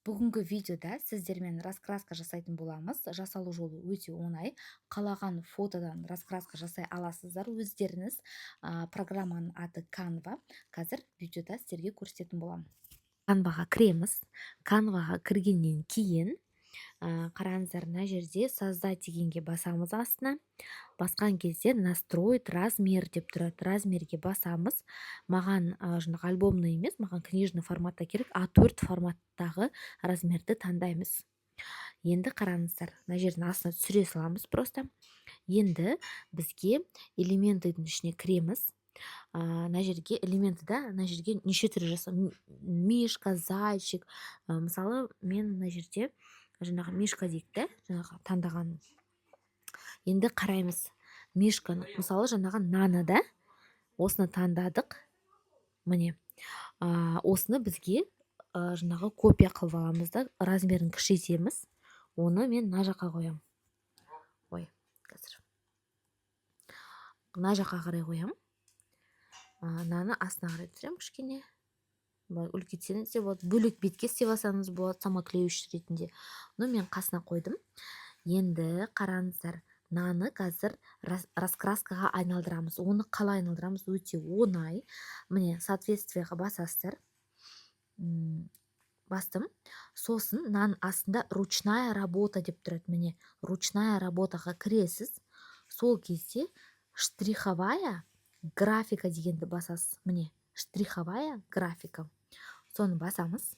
Бүгінгі видеода сіздермен раскраска жасайтын боламыз. Жасалу жолы өте оңай. Қалаған фотодан раскраска жасай аласыздар өздеріңіз. Программаның аты Canva. Қазір видеода сіздерге көрсететін боламын. Canvaға кіреміз. Canvaға кіргеннен кейін қараңыздар, мына жерде создать дегенге басамыз астына. Басқан кезде настроить размер деп тұрады. Размерге басамыз. Маған жаңағы альбомный емес, маған книжный форматта керек. А4 форматтағы размерді таңдаймыз. Енді қараңыздар, мына жердің астына түсіре саламыз просто. Енді бізге элементтің ішіне кіреміз. Мына жерге элементті мына жерге неше түрлі жасау. Мишка, зайчик. Мысалы, мен мына жерде жаңағы мишка дейді, жаңағы таңдаған. Енді қараймыз. Мишканы, мысалы, жаңағы наны да осыны таңдадық. Міне, осыны бізге жаңағы копия қылып аламыз да, размерін кішірейтеміз. Оны мен мына жаққа қоям. Қазір мына жаққа қарай қоям. Наны астына қарай түсірем кішкене. Үлкейтсеңіз де болады, бөлек бетке істеп алсаңыз болады, самоклеюш ретінде. Мен қасына қойдым. Енді қараңыздар, наны қазір раскраскаға айналдырамыз. Оны қалай айналдырамыз? Өте оңай. Міне, соответствиеға басасыздар. Бастым. Сосын нан астында ручная работа деп тұрады. Міне, ручная работаға кіресіз. Сол кезде штриховая графика дегенді басасыз. Міне, штриховая графика. Соны басамыз.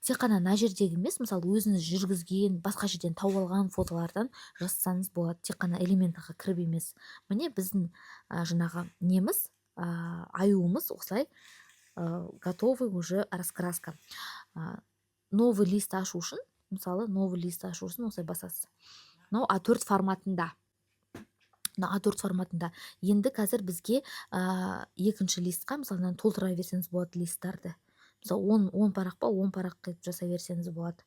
Тек қана мына жердегі емес, мысалы, өзіңіз жүргізген, басқа жерден тауып алған фотолардан жасасаңыз болады. Тек қана элементіға кіріп емес. Міне, біздің жаңағы неміз, аюымыз осылай готовый уже раскраска. Новый лист ашу үшін, мысалы, новый лист ашу үшін осылай басасыз. А4 форматында. А4 форматында. Енді қазір бізге екінші листқа, мысалы, толтыра берсеңіз болады листтарды. Мысалы, 10 парақ па, 10 парақ қылып жасай берсеңіз болады.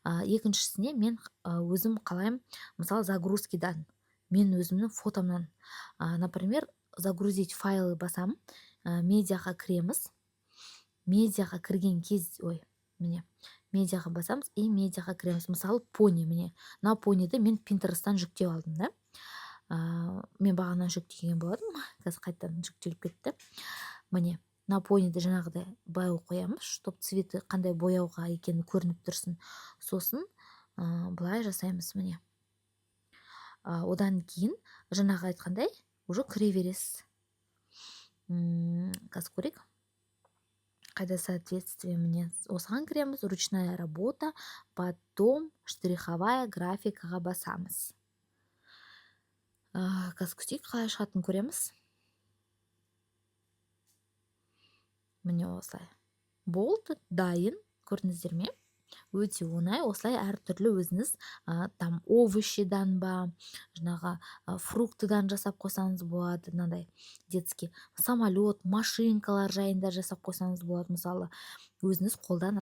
Екіншісіне мен өзім қалайым, мысалы, загрузкидан, мен өзімнің фотомнан, например, загрузить файлы басам, медиаға кіреміз. Медиаға кірген кез, міне, медиаға басамыз и медиаға кіреміз. Мысалы, пони, міне, на пониді мен Pinterest'тан жүктеп алдым, да? Мен бағанан жүктеген болдым, қазір қайттан жүктеліп кетті. Міне, на пониді жаңағыдай бояу қоямыз, чтоб цветі қандай бояуға екені көрініп тұрсын. Сосын былай жасаймыз, міне. Одан кейін жаңағы айтқандай уже кіре бересіз. Қазір көрейік. Қайда соответствие, міне, осыған кіреміз, ручная работа, потом штриховая графикаға басамыз. Қазір күтейік, қалай шығатын көреміз. Міне осылай. Болды, дайын, көрдіңіздер ме? Өте оңай, осылай әртүрлі өзіңіз там овощидан ба, жаңағы фруктыдан жасап қойсаңыз болады, мынандай детский самолет, машинкалар жайында жасап қойсаңыз болады, мысалы, өзіңіз қолдан